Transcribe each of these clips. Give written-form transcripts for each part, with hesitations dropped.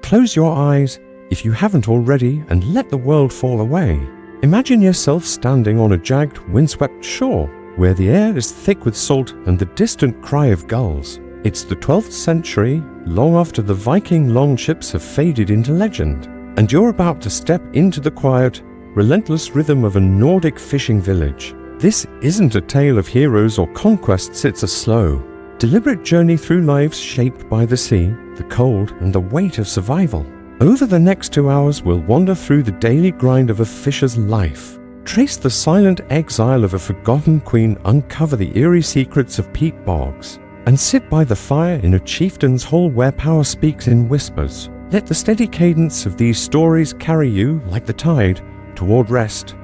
close your eyes, if you haven't already, and let the world fall away. Imagine yourself standing on a jagged, windswept shore, where the air is thick with salt and the distant cry of gulls. It's the 12th century, long after the Viking longships have faded into legend, and you're about to step into the quiet, relentless rhythm of a Nordic fishing village. This isn't a tale of heroes or conquests, it's a slow, deliberate journey through lives shaped by the sea, the cold, and the weight of survival. Over the next 2 hours, we'll wander through the daily grind of a fisher's life, trace the silent exile of a forgotten queen, uncover the eerie secrets of peat bogs, and sit by the fire in a chieftain's hall where power speaks in whispers. Let the steady cadence of these stories carry you, like the tide, toward rest.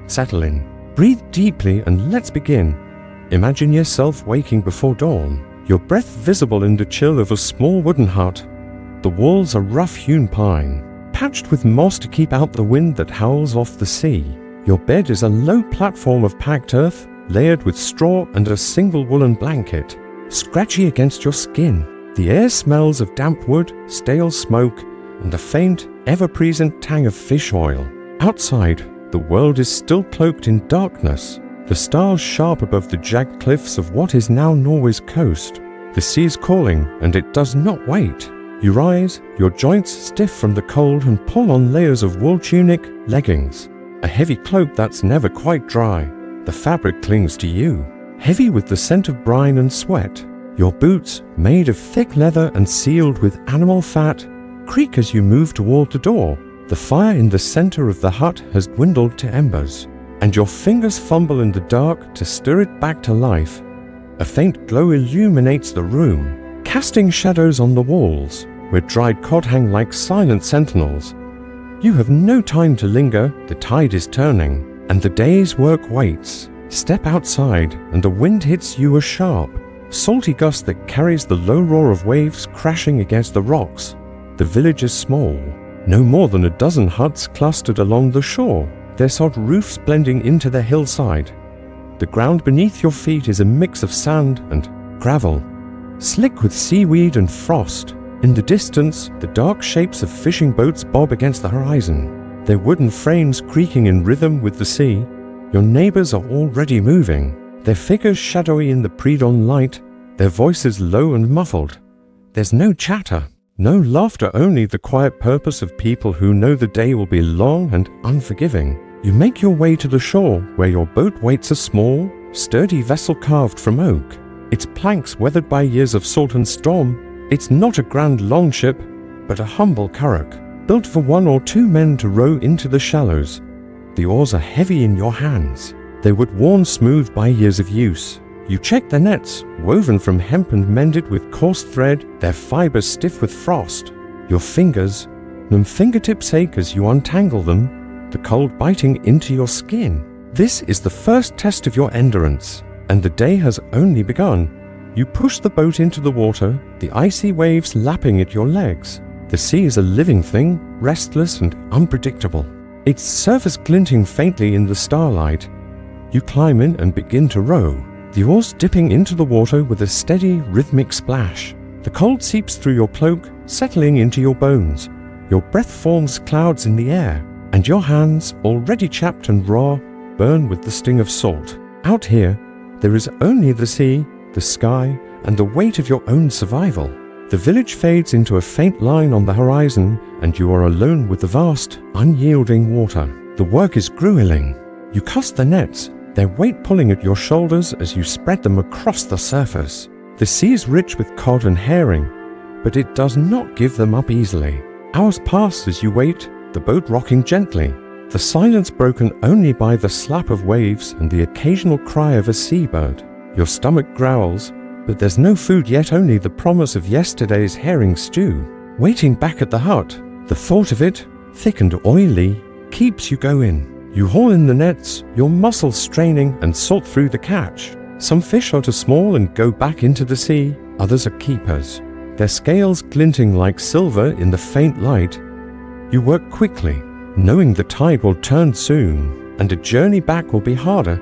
Settle in, breathe deeply, and let's begin. Imagine yourself waking before dawn, your breath visible in the chill of a small wooden hut. The walls are rough-hewn pine, patched with moss to keep out the wind that howls off the sea. Your bed is a low platform of packed earth, layered with straw and a single woolen blanket, scratchy against your skin. The air smells of damp wood, stale smoke, and a faint, ever-present tang of fish oil. Outside, the world is still cloaked in darkness, the stars sharp above the jagged cliffs of what is now Norway's coast. The sea is calling, and it does not wait. You rise, your joints stiff from the cold, and pull on layers of wool tunic, leggings, a heavy cloak that's never quite dry. The fabric clings to you, heavy with the scent of brine and sweat. Your boots, made of thick leather and sealed with animal fat, creak as you move toward the door. The fire in the center of the hut has dwindled to embers, and your fingers fumble in the dark to stir it back to life. A faint glow illuminates the room, casting shadows on the walls, where dried cod hang like silent sentinels. You have no time to linger, the tide is turning, and the day's work waits. Step outside, and the wind hits you a sharp, salty gust that carries the low roar of waves crashing against the rocks. The village is small, no more than a dozen huts clustered along the shore, their sod roofs blending into the hillside. The ground beneath your feet is a mix of sand and gravel, slick with seaweed and frost. In the distance, the dark shapes of fishing boats bob against the horizon, their wooden frames creaking in rhythm with the sea. Your neighbors are already moving, their figures shadowy in the pre-dawn light, their voices low and muffled. There's no chatter, no laughter, only the quiet purpose of people who know the day will be long and unforgiving. You make your way to the shore, where your boat waits, a small, sturdy vessel carved from oak, its planks weathered by years of salt and storm. It's not a grand longship, but a humble curragh, built for 1 or 2 men to row into the shallows. The oars are heavy in your hands, they would worn smooth by years of use. You check the nets, woven from hemp and mended with coarse thread, their fibers stiff with frost. Your fingers, numb fingertips ache as you untangle them, the cold biting into your skin. This is the first test of your endurance, and the day has only begun. You push the boat into the water, the icy waves lapping at your legs. The sea is a living thing, restless and unpredictable, its surface glinting faintly in the starlight. You climb in and begin to row, the oars dipping into the water with a steady, rhythmic splash. The cold seeps through your cloak, settling into your bones. Your breath forms clouds in the air, and your hands, already chapped and raw, burn with the sting of salt. Out here, there is only the sea, the sky, and the weight of your own survival. The village fades into a faint line on the horizon, and you are alone with the vast, unyielding water. The work is grueling. You cast the nets, their weight pulling at your shoulders as you spread them across the surface. The sea is rich with cod and herring, but it does not give them up easily. Hours pass as you wait, the boat rocking gently, the silence broken only by the slap of waves and the occasional cry of a seabird. Your stomach growls, but there's no food yet, only the promise of yesterday's herring stew. Waiting back at the hut, the thought of it, thick and oily, keeps you going. You haul in the nets, your muscles straining, and salt through the catch. Some fish are too small and go back into the sea, others are keepers, their scales glinting like silver in the faint light. You work quickly, knowing the tide will turn soon, and a journey back will be harder.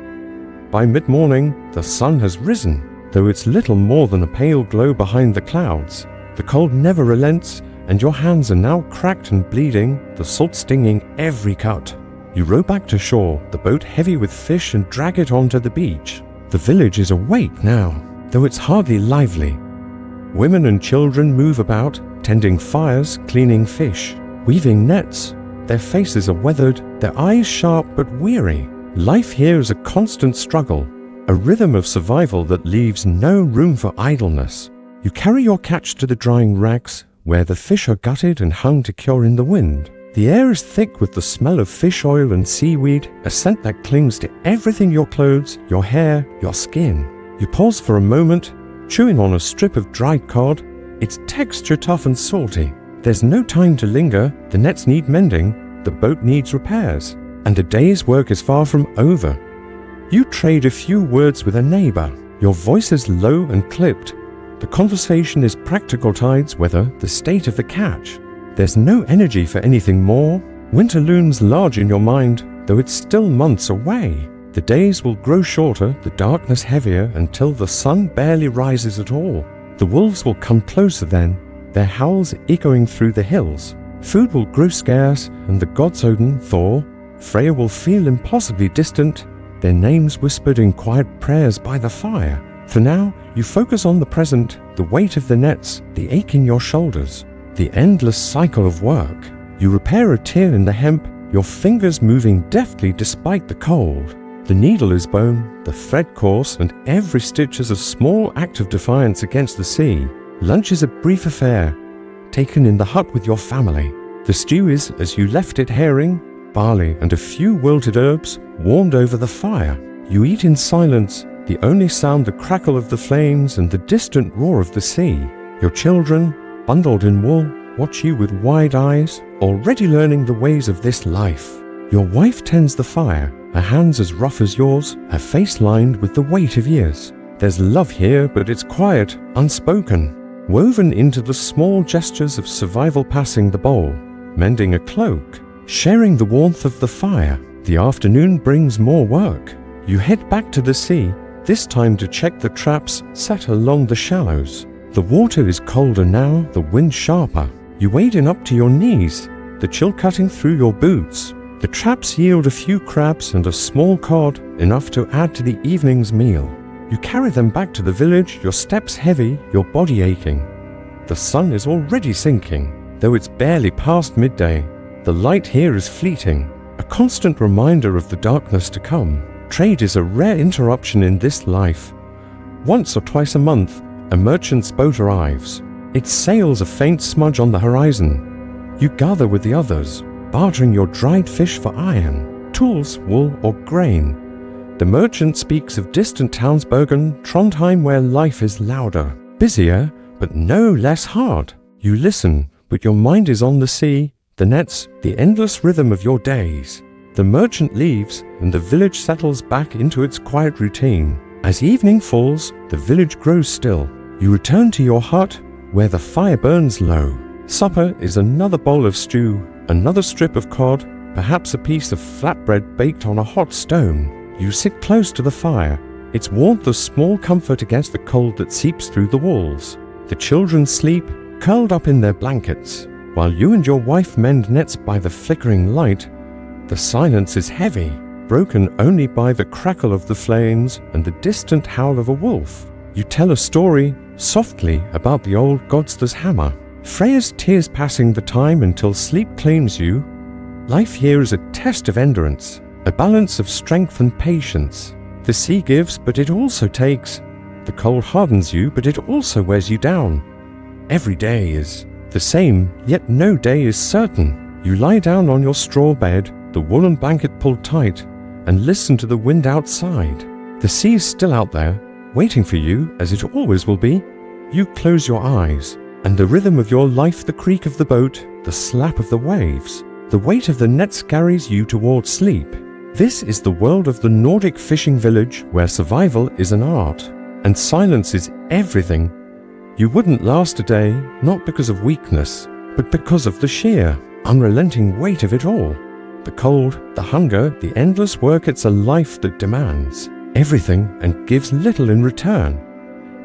By mid-morning, the sun has risen, though it's little more than a pale glow behind the clouds. The cold never relents, and your hands are now cracked and bleeding, the salt stinging every cut. You row back to shore, the boat heavy with fish, and drag it onto the beach. The village is awake now, though it's hardly lively. Women and children move about, tending fires, cleaning fish, weaving nets. Their faces are weathered, their eyes sharp but weary. Life here is a constant struggle, a rhythm of survival that leaves no room for idleness. You carry your catch to the drying racks, where the fish are gutted and hung to cure in the wind. The air is thick with the smell of fish oil and seaweed, a scent that clings to everything: your clothes, your hair, your skin. You pause for a moment, chewing on a strip of dried cod, its texture tough and salty. There's no time to linger, the nets need mending, the boat needs repairs, and the day's work is far from over. You trade a few words with a neighbor. Your voice is low and clipped. The conversation is practical tides weather, the state of the catch. There's no energy for anything more. Winter looms large in your mind, though it's still months away. The days will grow shorter, the darkness heavier, until the sun barely rises at all. The wolves will come closer then, their howls echoing through the hills. Food will grow scarce, and the gods Odin, Thor, Freya will feel impossibly distant, their names whispered in quiet prayers by the fire. For now, you focus on the present, the weight of the nets, the ache in your shoulders, the endless cycle of work. You repair a tear in the hemp, your fingers moving deftly despite the cold. The needle is bone, the thread coarse, and every stitch is a small act of defiance against the sea. Lunch is a brief affair, taken in the hut with your family. The stew is, as you left it, herring, barley, and a few wilted herbs warmed over the fire. You eat in silence, the only sound the crackle of the flames and the distant roar of the sea. Your children, bundled in wool, watch you with wide eyes, already learning the ways of this life. Your wife tends the fire, her hands as rough as yours, her face lined with the weight of years. There's love here, but it's quiet, unspoken, woven into the small gestures of survival: passing the bowl, mending a cloak, sharing the warmth of the fire. The afternoon brings more work. You head back to the sea, this time to check the traps set along the shallows. The water is colder now, the wind sharper. You wade in up to your knees, the chill cutting through your boots. The traps yield a few crabs and a small cod, enough to add to the evening's meal. You carry them back to the village, your steps heavy, your body aching. The sun is already sinking, though it's barely past midday. The light here is fleeting, a constant reminder of the darkness to come. Trade is a rare interruption in this life. Once or twice a month, a merchant's boat arrives. Its sails a faint smudge on the horizon. You gather with the others, bartering your dried fish for iron, tools, wool, or grain. The merchant speaks of distant towns: Bergen, Trondheim, where life is louder, busier, but no less hard. You listen, but your mind is on the sea, the nets, the endless rhythm of your days. The merchant leaves, and the village settles back into its quiet routine. As evening falls, the village grows still. You return to your hut, where the fire burns low. Supper is another bowl of stew, another strip of cod, perhaps a piece of flatbread baked on a hot stone. You sit close to the fire, its warmth a small comfort against the cold that seeps through the walls. The children sleep, curled up in their blankets, while you and your wife mend nets by the flickering light. The silence is heavy, broken only by the crackle of the flames and the distant howl of a wolf. You tell a story, softly, about the old Godster's hammer, Freya's tears passing the time until sleep claims you. Life here is a test of endurance, a balance of strength and patience. The sea gives, but it also takes. The cold hardens you, but it also wears you down. Every day is the same, yet no day is certain. You lie down on your straw bed, the woolen blanket pulled tight, and listen to the wind outside. The sea is still out there, waiting for you, as it always will be. You close your eyes, and the rhythm of your life, the creak of the boat, the slap of the waves, the weight of the nets carries you towards sleep. This is the world of the Nordic fishing village, where survival is an art, and silence is everything. You wouldn't last a day, not because of weakness, but because of the sheer, unrelenting weight of it all. The cold, the hunger, the endless work. It's a life that demands everything and gives little in return.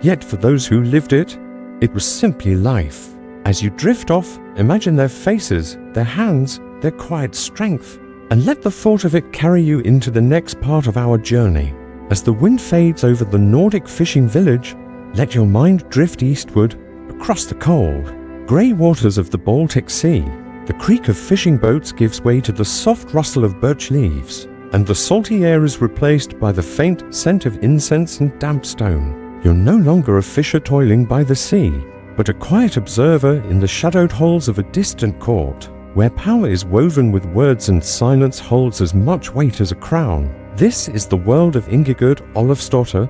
Yet for those who lived it, it was simply life. As you drift off, Imagine their faces, their hands, their quiet strength, and let the thought of it carry you into the next part of our journey. As the wind fades over the Nordic fishing village, let your mind drift eastward across the cold, grey waters of the Baltic Sea. The creak of fishing boats gives way to the soft rustle of birch leaves, and the salty air is replaced by the faint scent of incense and damp stone. You're no longer a fisher toiling by the sea, but a quiet observer in the shadowed halls of a distant court, where power is woven with words and silence holds as much weight as a crown. This is the world of Ingigerd Olafsdotter,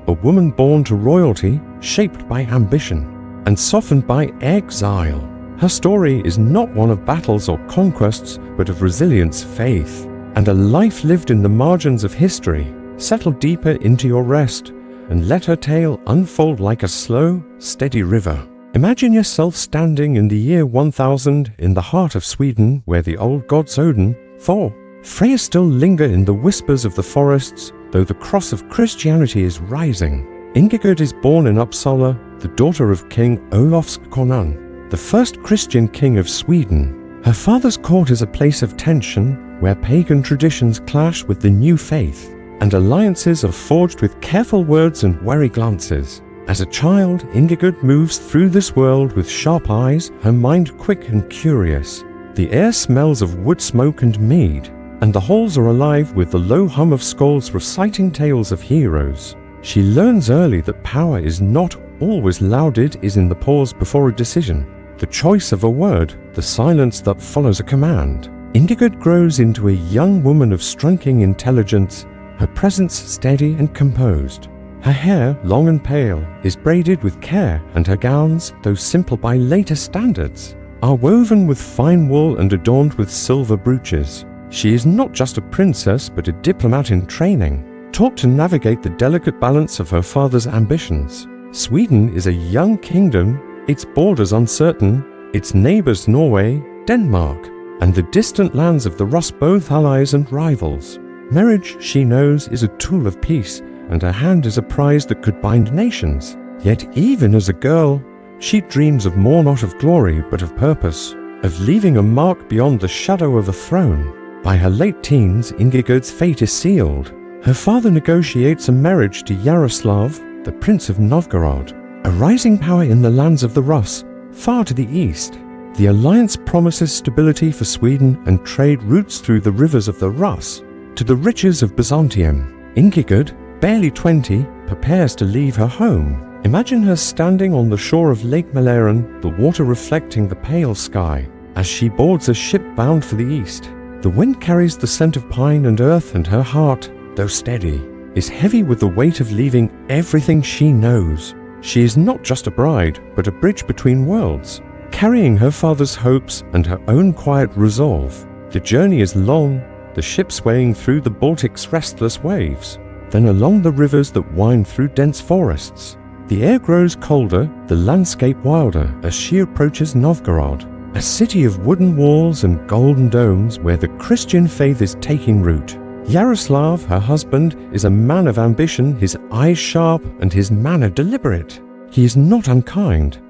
a woman born to royalty, shaped by ambition, and softened by exile. Her story is not one of battles or conquests, but of resilience, faith, and a life lived in the margins of history. Settle deeper into your rest, and let her tale unfold like a slow, steady river. Imagine yourself standing in the year 1000 in the heart of Sweden, where the old gods Odin, Thor, Freya still linger in the whispers of the forests, though the cross of Christianity is rising. Ingigerd is born in Uppsala, the daughter of King Olof's Konung, the first Christian king of Sweden. Her father's court is a place of tension, where pagan traditions clash with the new faith, and alliances are forged with careful words and wary glances. As a child, Ingigerd moves through this world with sharp eyes, her mind quick and curious. The air smells of wood smoke and mead, and the halls are alive with the low hum of skalds reciting tales of heroes. She learns early that power is not always loud, it is in the pause before a decision, the choice of a word, the silence that follows a command. Ingigerd grows into a young woman of striking intelligence, her presence steady and composed. Her hair, long and pale, is braided with care, and her gowns, though simple by later standards, are woven with fine wool and adorned with silver brooches. She is not just a princess, but a diplomat in training, taught to navigate the delicate balance of her father's ambitions. Sweden is a young kingdom, its borders uncertain, its neighbors Norway, Denmark, and the distant lands of the Rus both allies and rivals. Marriage, she knows, is a tool of peace, and her hand is a prize that could bind nations. Yet even as a girl, she dreams of more, not of glory, but of purpose, of leaving a mark beyond the shadow of a throne. By her late teens, Ingigerd's fate is sealed. Her father negotiates a marriage to Yaroslav, the Prince of Novgorod, a rising power in the lands of the Rus, far to the east. The alliance promises stability for Sweden and trade routes through the rivers of the Rus to the riches of Byzantium. Ingigerd, barely 20, prepares to leave her home. Imagine her standing on the shore of Lake Mälaren, the water reflecting the pale sky, as she boards a ship bound for the east. The wind carries the scent of pine and earth, and her heart, though steady, is heavy with the weight of leaving everything she knows. She is not just a bride, but a bridge between worlds, carrying her father's hopes and her own quiet resolve. The journey is long, the ship swaying through the Baltic's restless waves, then along the rivers that wind through dense forests. The air grows colder, the landscape wilder as she approaches Novgorod, a city of wooden walls and golden domes where the Christian faith is taking root. Yaroslav, her husband, is a man of ambition, his eyes sharp and his manner deliberate. He is not unkind,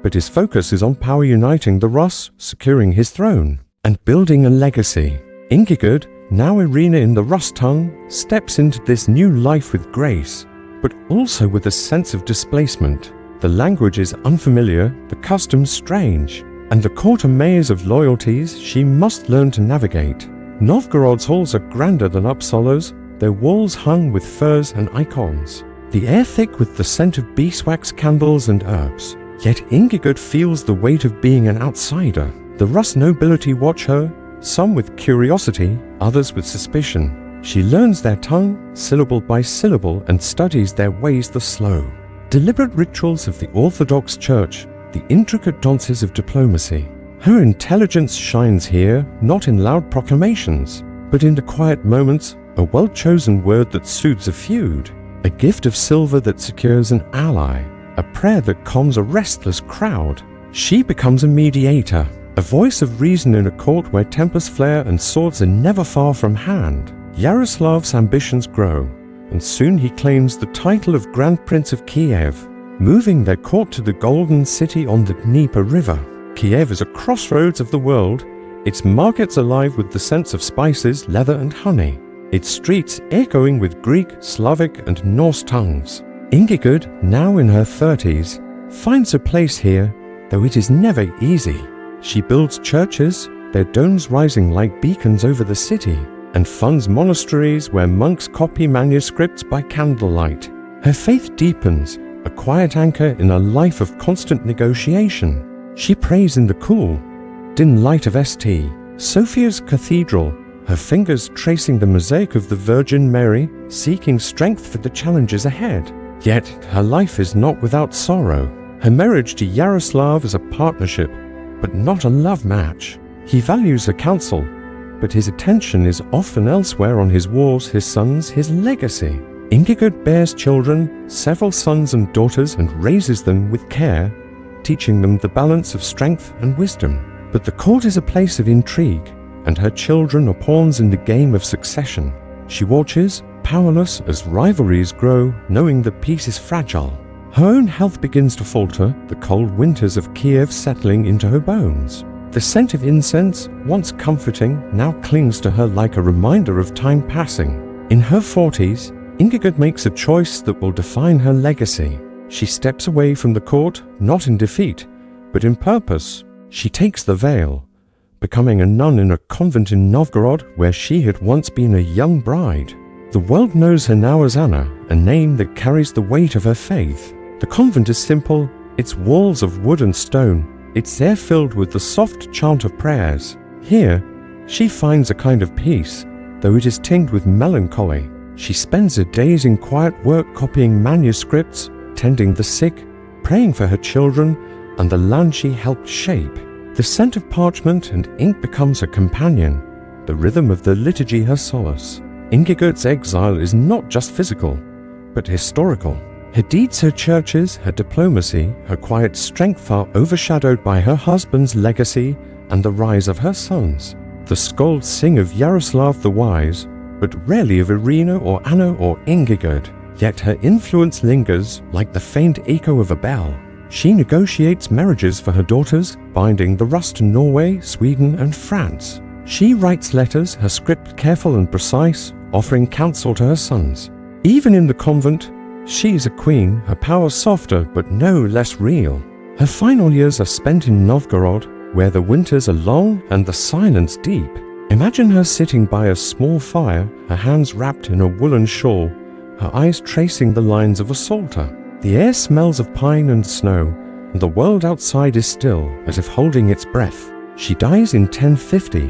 but his focus is on power uniting the Rus, securing his throne, and building a legacy. Ingigerd, now Irina in the Rus tongue, steps into this new life with grace, but also with a sense of displacement. The language is unfamiliar, the customs strange, and the court a maze of loyalties she must learn to navigate. Novgorod's halls are grander than Uppsala's, their walls hung with furs and icons, the air thick with the scent of beeswax candles and herbs. Yet Ingigerd feels the weight of being an outsider. The Rus nobility watch her, some with curiosity, others with suspicion. She learns their tongue, syllable by syllable, and studies their ways the slow, deliberate rituals of the Orthodox Church, the intricate dances of diplomacy. Her intelligence shines here, not in loud proclamations, but in the quiet moments, a well-chosen word that soothes a feud, a gift of silver that secures an ally, a prayer that calms a restless crowd. She becomes a mediator, a voice of reason in a court where tempers flare and swords are never far from hand. Yaroslav's ambitions grow, and soon he claims the title of Grand Prince of Kiev, moving their court to the Golden City on the Dnieper River. Kiev is a crossroads of the world, its markets alive with the scents of spices, leather and honey, its streets echoing with Greek, Slavic and Norse tongues. Ingigerd, now in her 30s, finds a place here, though it is never easy. She builds churches, their domes rising like beacons over the city, and funds monasteries where monks copy manuscripts by candlelight. Her faith deepens, a quiet anchor in a life of constant negotiation. She prays in the cool, dim light of St. Sophia's Cathedral, her fingers tracing the mosaic of the Virgin Mary, seeking strength for the challenges ahead. Yet her life is not without sorrow. Her marriage to Yaroslav is a partnership, but not a love match. He values her counsel, but his attention is often elsewhere on his wars, his sons, his legacy. Ingigerd bears children, several sons and daughters, and raises them with care, teaching them the balance of strength and wisdom. But the court is a place of intrigue, and her children are pawns in the game of succession. She watches, powerless as rivalries grow, knowing that peace is fragile. Her own health begins to falter, the cold winters of Kiev settling into her bones. The scent of incense, once comforting, now clings to her like a reminder of time passing. In her 40s, Ingigerd makes a choice that will define her legacy. She steps away from the court, not in defeat, but in purpose. She takes the veil, becoming a nun in a convent in Novgorod where she had once been a young bride. The world knows her now as Anna, a name that carries the weight of her faith. The convent is simple, its walls of wood and stone, its air filled with the soft chant of prayers. Here, she finds a kind of peace, though it is tinged with melancholy. She spends her days in quiet work copying manuscripts, tending the sick, praying for her children and the land she helped shape. The scent of parchment and ink becomes her companion, the rhythm of the liturgy her solace. Ingigerd's exile is not just physical, but historical. Her deeds, her churches, her diplomacy, her quiet strength are overshadowed by her husband's legacy and the rise of her sons. The skalds sing of Yaroslav the Wise, but rarely of Irina or Anna or Ingigerd. Yet her influence lingers like the faint echo of a bell. She negotiates marriages for her daughters, binding the Rus to Norway, Sweden and France. She writes letters, her script careful and precise, offering counsel to her sons. Even in the convent, she is a queen, her power softer but no less real. Her final years are spent in Novgorod, where the winters are long and the silence deep. Imagine her sitting by a small fire, her hands wrapped in a woolen shawl, her eyes tracing the lines of a psalter. The air smells of pine and snow, and the world outside is still, as if holding its breath. She dies in 1050,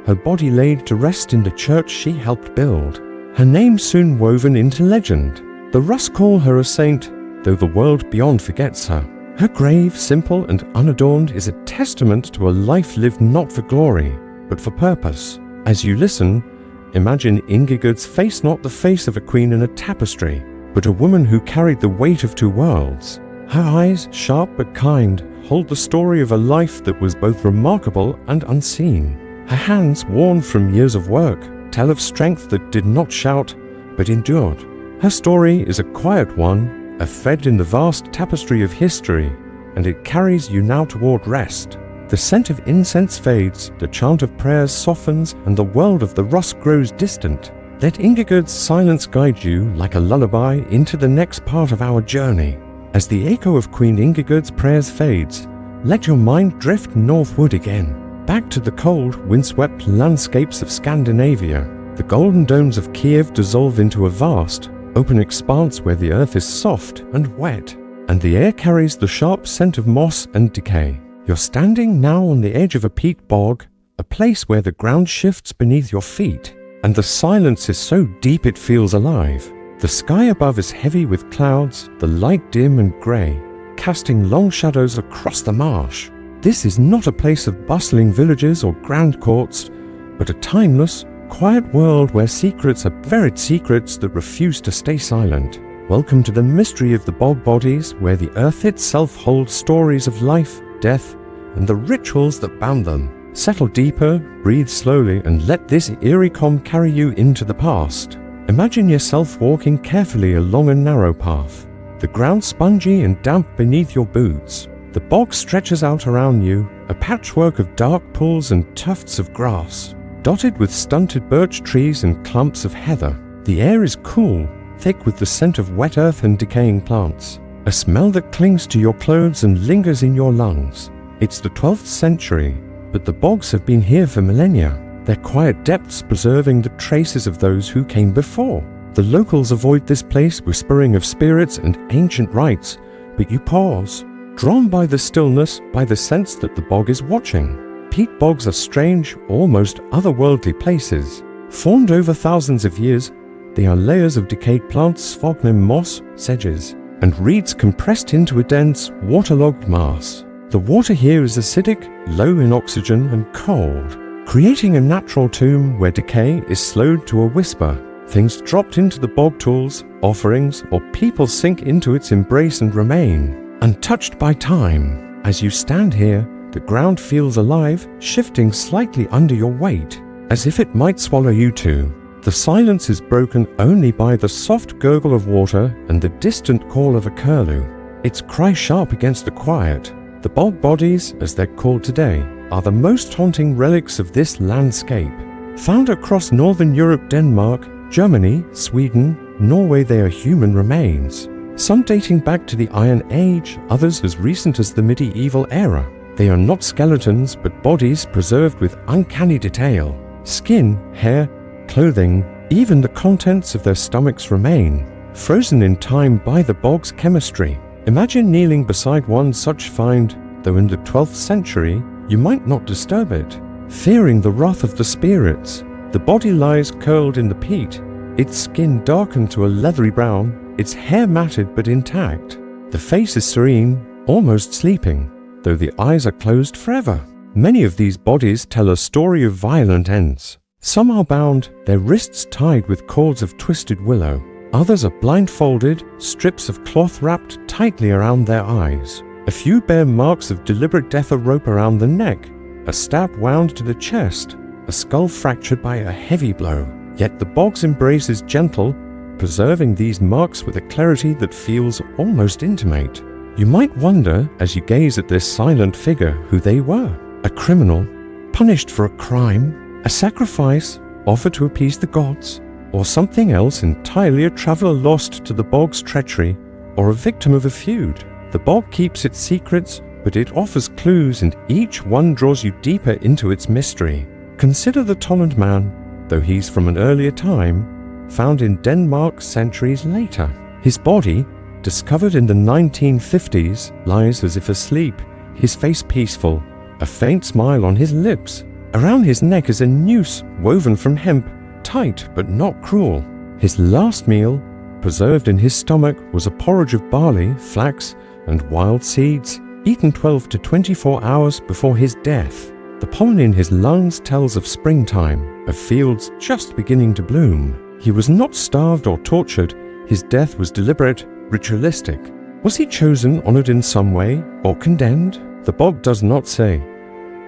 her body laid to rest in the church she helped build. Her name soon woven into legend. The Rus call her a saint, though the world beyond forgets her. Her grave, simple and unadorned, is a testament to a life lived not for glory, but for purpose. As you listen, imagine Ingigerd's face, not the face of a queen in a tapestry, but a woman who carried the weight of two worlds. Her eyes, sharp but kind, hold the story of a life that was both remarkable and unseen. Her hands, worn from years of work, tell of strength that did not shout, but endured. Her story is a quiet one, a thread in the vast tapestry of history, and it carries you now toward rest. The scent of incense fades, the chant of prayers softens, and the world of the Rus grows distant. Let Ingigerd's silence guide you like a lullaby into the next part of our journey. As the echo of Queen Ingigerd's prayers fades, let your mind drift northward again, back to the cold, windswept landscapes of Scandinavia. The golden domes of Kiev dissolve into a vast, open expanse where the earth is soft and wet, and the air carries the sharp scent of moss and decay. You're standing now on the edge of a peat bog, a place where the ground shifts beneath your feet, and the silence is so deep it feels alive. The sky above is heavy with clouds, the light dim and grey, casting long shadows across the marsh. This is not a place of bustling villages or grand courts, but a timeless, quiet world where secrets are buried secrets that refuse to stay silent. Welcome to the mystery of the bog bodies, where the earth itself holds stories of life, death, and the rituals that bound them. Settle deeper, breathe slowly, and let this eerie calm carry you into the past. Imagine yourself walking carefully along a narrow path, the ground spongy and damp beneath your boots. The bog stretches out around you, a patchwork of dark pools and tufts of grass, dotted with stunted birch trees and clumps of heather. The air is cool, thick with the scent of wet earth and decaying plants, a smell that clings to your clothes and lingers in your lungs. It's the 12th century, but the bogs have been here for millennia, their quiet depths preserving the traces of those who came before. The locals avoid this place, whispering of spirits and ancient rites, but you pause, drawn by the stillness, by the sense that the bog is watching. Peat bogs are strange, almost otherworldly places. Formed over thousands of years, they are layers of decayed plants, sphagnum moss, sedges, and reeds compressed into a dense, waterlogged mass. The water here is acidic, low in oxygen, and cold, creating a natural tomb where decay is slowed to a whisper. Things dropped into the bog tools, offerings, or people sink into its embrace and remain, untouched by time. As you stand here, the ground feels alive, shifting slightly under your weight, as if it might swallow you too. The silence is broken only by the soft gurgle of water and the distant call of a curlew, its cry sharp against the quiet. The bog bodies, as they're called today, are the most haunting relics of this landscape. Found across northern Europe, Denmark, Germany, Sweden, Norway, they are human remains, some dating back to the Iron Age, others as recent as the medieval era. They are not skeletons, but bodies preserved with uncanny detail. Skin, hair, clothing, even the contents of their stomachs remain, frozen in time by the bog's chemistry. Imagine kneeling beside one such find, though in the 12th century, you might not disturb it, fearing the wrath of the spirits. The body lies curled in the peat, its skin darkened to a leathery brown, its hair matted but intact. The face is serene, almost sleeping, though the eyes are closed forever. Many of these bodies tell a story of violent ends. Some are bound, their wrists tied with cords of twisted willow. Others are blindfolded, strips of cloth wrapped tightly around their eyes. A few bear marks of deliberate death, a rope around the neck, a stab wound to the chest, a skull fractured by a heavy blow. Yet the bog's embrace is gentle, preserving these marks with a clarity that feels almost intimate. You might wonder, as you gaze at this silent figure, who they were. A criminal, punished for a crime, a sacrifice offered to appease the gods, or something else entirely, a traveler lost to the bog's treachery, or a victim of a feud. The bog keeps its secrets, but it offers clues, and each one draws you deeper into its mystery. Consider the Tolland man, though he's from an earlier time, found in Denmark centuries later. His body, discovered in the 1950s, lies as if asleep, his face peaceful, a faint smile on his lips. Around his neck is a noose woven from hemp, tight but not cruel. His last meal, preserved in his stomach, was a porridge of barley, flax, and wild seeds, eaten 12 to 24 hours before his death. The pollen in his lungs tells of springtime, of fields just beginning to bloom. He was not starved or tortured. His death was deliberate, ritualistic. Was he chosen, honored in some way, or condemned? The bog does not say,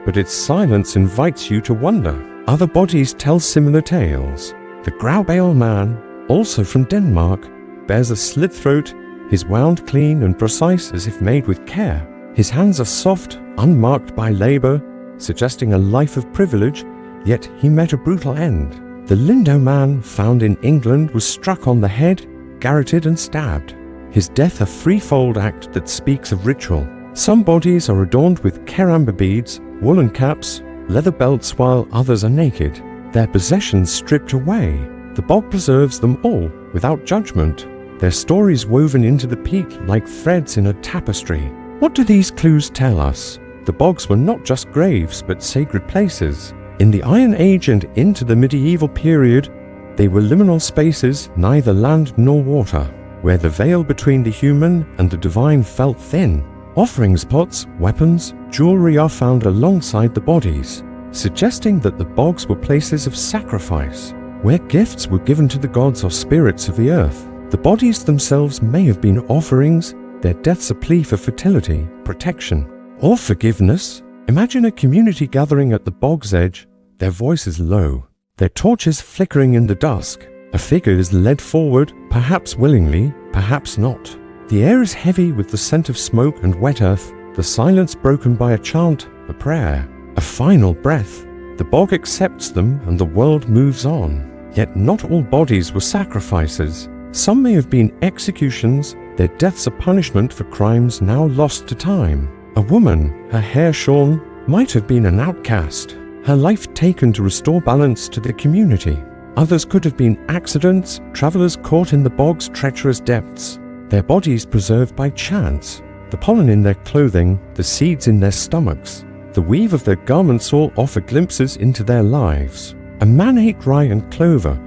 but its silence invites you to wonder. Other bodies tell similar tales. The Graubale man, also from Denmark, bears a slit throat, his wound clean and precise as if made with care. His hands are soft, unmarked by labor, suggesting a life of privilege, yet he met a brutal end. The Lindo man, found in England, was struck on the head, garroted and stabbed. His death a threefold act that speaks of ritual. Some bodies are adorned with keramba beads, woolen caps, leather belts, while others are naked, their possessions stripped away. The bog preserves them all, without judgment, their stories woven into the peat like threads in a tapestry. What do these clues tell us? The bogs were not just graves, but sacred places. In the Iron Age and into the medieval period, they were liminal spaces, neither land nor water, where the veil between the human and the divine felt thin. Offerings pots, weapons, jewelry are found alongside the bodies, suggesting that the bogs were places of sacrifice, where gifts were given to the gods or spirits of the earth. The bodies themselves may have been offerings, their deaths a plea for fertility, protection, or forgiveness. Imagine a community gathering at the bog's edge, their voices low, their torches flickering in the dusk. A figure is led forward, perhaps willingly, perhaps not. The air is heavy with the scent of smoke and wet earth, the silence broken by a chant, a prayer, a final breath. The bog accepts them and the world moves on. Yet not all bodies were sacrifices. Some may have been executions, their deaths a punishment for crimes now lost to time. A woman, her hair shorn, might have been an outcast, her life taken to restore balance to the community. Others could have been accidents, travelers caught in the bog's treacherous depths, their bodies preserved by chance, the pollen in their clothing, the seeds in their stomachs. The weave of their garments all offer glimpses into their lives. A man ate rye and clover,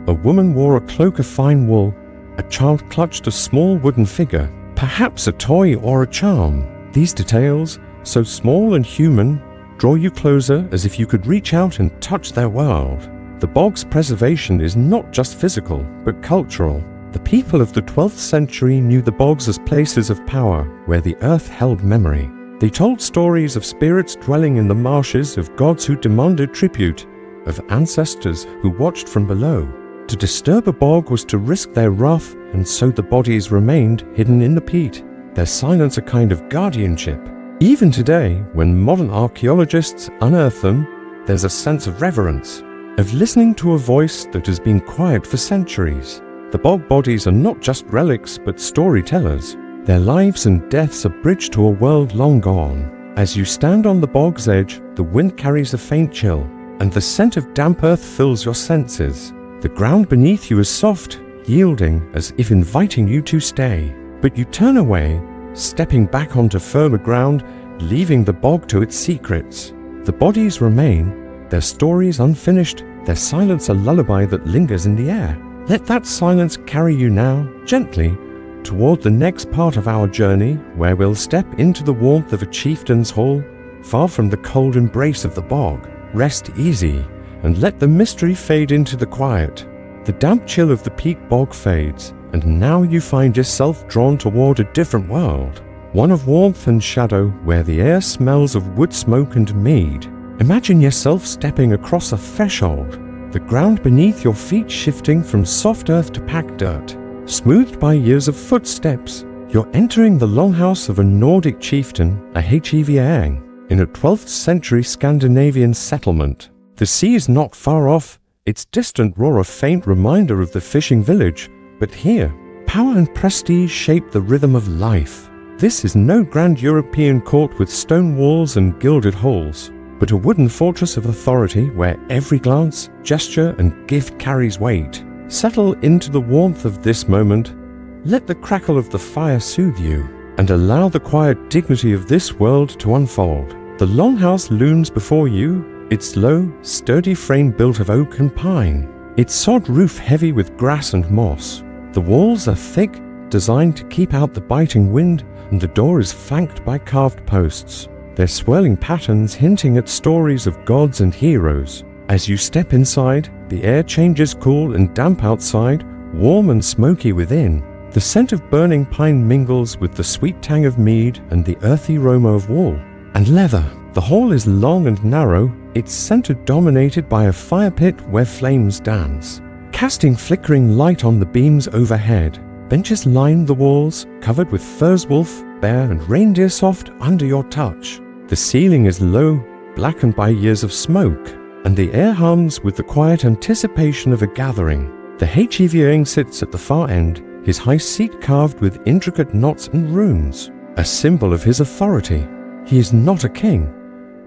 a woman wore a cloak of fine wool, a child clutched a small wooden figure, perhaps a toy or a charm. These details, so small and human, draw you closer as if you could reach out and touch their world. The bog's preservation is not just physical, but cultural. The people of the 12th century knew the bogs as places of power where the earth held memory. They told stories of spirits dwelling in the marshes, of gods who demanded tribute, of ancestors who watched from below. To disturb a bog was to risk their wrath, and so the bodies remained hidden in the peat, their silence a kind of guardianship. Even today, when modern archaeologists unearth them, there's a sense of reverence, of listening to a voice that has been quiet for centuries. The bog bodies are not just relics, but storytellers. Their lives and deaths are bridged to a world long gone. As you stand on the bog's edge, the wind carries a faint chill, and the scent of damp earth fills your senses. The ground beneath you is soft, yielding, as if inviting you to stay. But you turn away, stepping back onto firmer ground, leaving the bog to its secrets. The bodies remain, their stories unfinished, their silence a lullaby that lingers in the air. Let that silence carry you now, gently, toward the next part of our journey, where we'll step into the warmth of a chieftain's hall, far from the cold embrace of the bog. Rest easy, and let the mystery fade into the quiet. The damp chill of the peat bog fades, and now you find yourself drawn toward a different world, one of warmth and shadow, where the air smells of wood smoke and mead. Imagine yourself stepping across a threshold, the ground beneath your feet shifting from soft earth to packed dirt. Smoothed by years of footsteps, you're entering the longhouse of a Nordic chieftain, a howled, in a 12th century Scandinavian settlement. The sea is not far off, its distant roar a faint reminder of the fishing village, but here, power and prestige shape the rhythm of life. This is no grand European court with stone walls and gilded halls, but a wooden fortress of authority where every glance, gesture, and gift carries weight. Settle into the warmth of this moment, let the crackle of the fire soothe you, and allow the quiet dignity of this world to unfold. The longhouse looms before you, its low, sturdy frame built of oak and pine, its sod roof heavy with grass and moss. The walls are thick, designed to keep out the biting wind, and the door is flanked by carved posts, their swirling patterns hinting at stories of gods and heroes. As you step inside, the air changes cool and damp outside, warm and smoky within. The scent of burning pine mingles with the sweet tang of mead and the earthy aroma of wool and leather. The hall is long and narrow, its center dominated by a fire pit where flames dance, casting flickering light on the beams overhead. Benches line the walls, covered with furs wolf, bear, and reindeer soft under your touch. The ceiling is low, blackened by years of smoke, and the air hums with the quiet anticipation of a gathering. The howled sits at the far end, his high seat carved with intricate knots and runes, a symbol of his authority. He is not a king,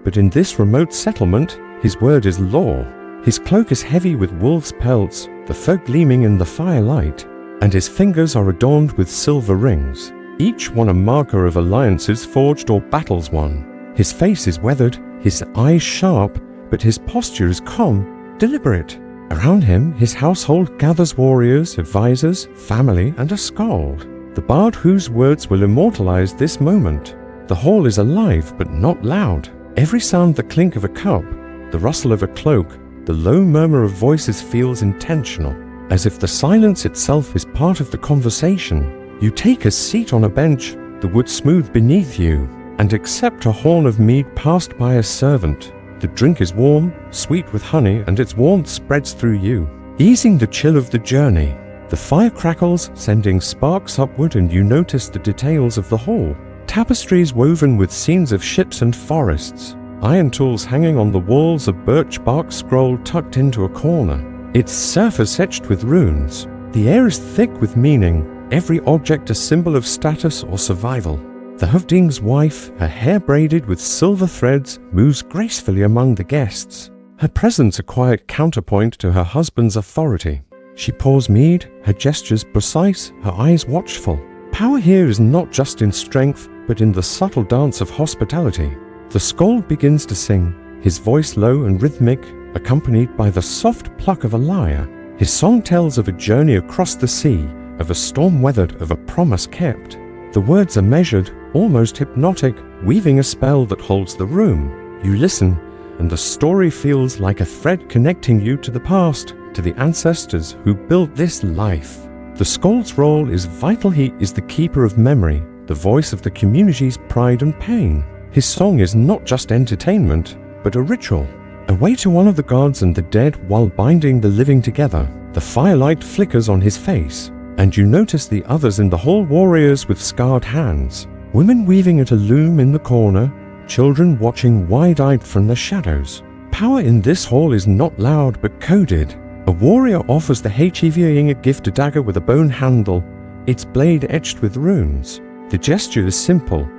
but in this remote settlement, his word is law. His cloak is heavy with wolves' pelts, the fur gleaming in the firelight, and his fingers are adorned with silver rings, each one a marker of alliances forged or battles won. His face is weathered, his eyes sharp, but his posture is calm, deliberate. Around him, his household gathers warriors, advisors, family, and a skald, the bard whose words will immortalize this moment. The hall is alive, but not loud. Every sound, the clink of a cup, the rustle of a cloak, the low murmur of voices feels intentional, as if the silence itself is part of the conversation. You take a seat on a bench, the wood smooth beneath you, and accept a horn of mead passed by a servant. The drink is warm, sweet with honey, and its warmth spreads through you, easing the chill of the journey. The fire crackles, sending sparks upward, and you notice the details of the hall. Tapestries woven with scenes of ships and forests. Iron tools hanging on the walls, a birch bark scroll tucked into a corner. Its surface etched with runes. The air is thick with meaning, every object a symbol of status or survival. The Høvding's wife, her hair braided with silver threads, moves gracefully among the guests. Her presence a quiet counterpoint to her husband's authority. She pours mead, her gestures precise, her eyes watchful. Power here is not just in strength, but in the subtle dance of hospitality. The skald begins to sing, his voice low and rhythmic, accompanied by the soft pluck of a lyre. His song tells of a journey across the sea, of a storm weathered, of a promise kept. The words are measured, almost hypnotic, weaving a spell that holds the room. You listen, and the story feels like a thread connecting you to the past, to the ancestors who built this life. The skald's role is vital. He is the keeper of memory, the voice of the community's pride and pain. His song is not just entertainment, but a ritual. A way to honor the gods and the dead while binding the living together. The firelight flickers on his face, and you notice the others in the hall, warriors with scarred hands, women weaving at a loom in the corner, children watching wide-eyed from the shadows. Power in this hall is not loud but coded. A warrior offers the Høvding a gift, a dagger with a bone handle, its blade etched with runes. The gesture is simple,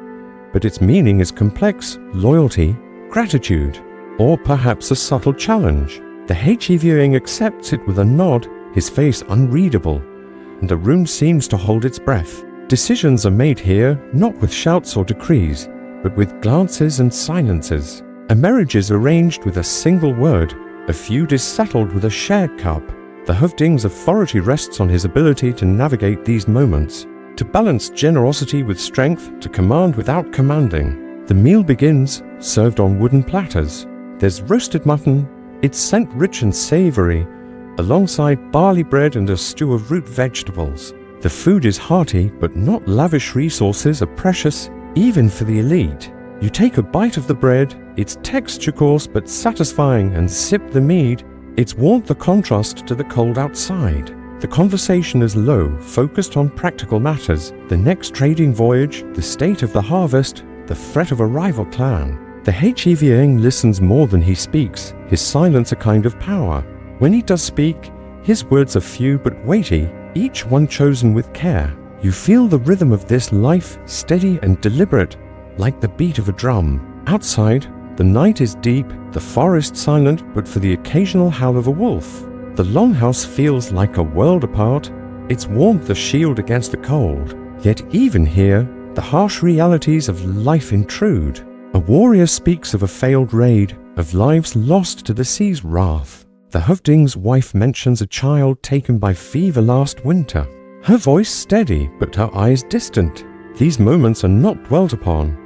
but its meaning is complex: loyalty, gratitude, or perhaps a subtle challenge. The Høvding accepts it with a nod, his face unreadable, and the room seems to hold its breath. Decisions are made here, not with shouts or decrees, but with glances and silences. A marriage is arranged with a single word, a feud is settled with a shared cup. The Høvding's authority rests on his ability to navigate these moments, to balance generosity with strength, to command without commanding. The meal begins, served on wooden platters. There's roasted mutton, its scent rich and savory, alongside barley bread and a stew of root vegetables. The food is hearty, but not lavish. Resources are precious, even for the elite. You take a bite of the bread, its texture coarse but satisfying, and sip the mead, its warmth a contrast to the cold outside. The conversation is low, focused on practical matters, the next trading voyage, the state of the harvest, the threat of a rival clan. The Høvding listens more than he speaks, his silence a kind of power. When he does speak, his words are few but weighty, each one chosen with care. You feel the rhythm of this life, steady and deliberate, like the beat of a drum. Outside, the night is deep, the forest silent but for the occasional howl of a wolf. The longhouse feels like a world apart, its warmth a shield against the cold. Yet even here, the harsh realities of life intrude. A warrior speaks of a failed raid, of lives lost to the sea's wrath. The Høvding's wife mentions a child taken by fever last winter. Her voice steady, but her eyes distant. These moments are not dwelt upon,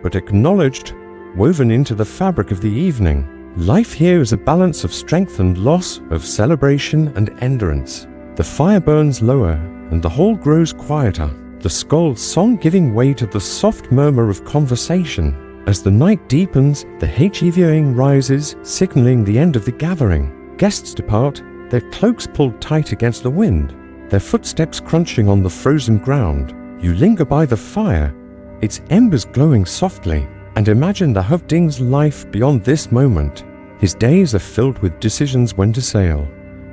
but acknowledged, woven into the fabric of the evening. Life here is a balance of strength and loss, of celebration and endurance. The fire burns lower, and the hall grows quieter, the skald's song giving way to the soft murmur of conversation. As the night deepens, the Høvding rises, signaling the end of the gathering. Guests depart, their cloaks pulled tight against the wind, their footsteps crunching on the frozen ground. You linger by the fire, its embers glowing softly, and imagine the Høvding's life beyond this moment. His days are filled with decisions: when to sail,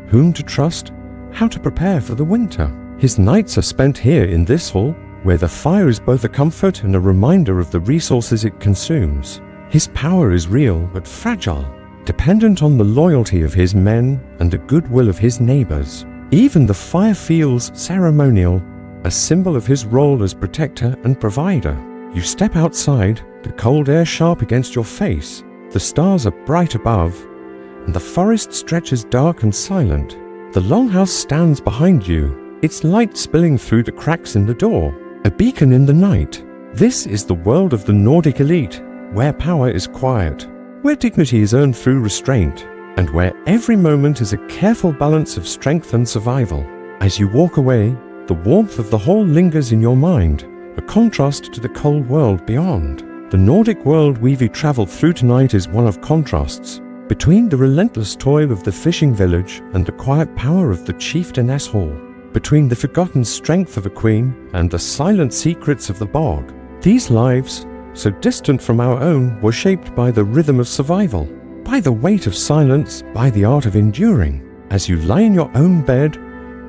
whom to trust, how to prepare for the winter. His nights are spent here in this hall, where the fire is both a comfort and a reminder of the resources it consumes. His power is real but fragile, dependent on the loyalty of his men and the goodwill of his neighbors. Even the fire feels ceremonial, a symbol of his role as protector and provider. You step outside, the cold air sharp against your face. The stars are bright above, and the forest stretches dark and silent. The longhouse stands behind you, its light spilling through the cracks in the door, a beacon in the night. This is the world of the Nordic elite, where power is quiet, where dignity is earned through restraint, and where every moment is a careful balance of strength and survival. As you walk away, the warmth of the hall lingers in your mind, a contrast to the cold world beyond. The Nordic world we've traveled through tonight is one of contrasts, between the relentless toil of the fishing village and the quiet power of the chieftainess hall, between the forgotten strength of a queen and the silent secrets of the bog. These lives, so distant from our own, were shaped by the rhythm of survival, by the weight of silence, by the art of enduring. As you lie in your own bed,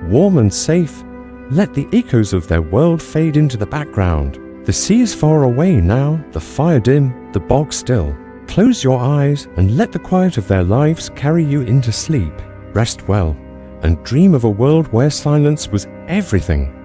warm and safe, let the echoes of their world fade into the background. The sea is far away now, the fire dim, the bog still. Close your eyes and let the quiet of their lives carry you into sleep. Rest well, and dream of a world where silence was everything.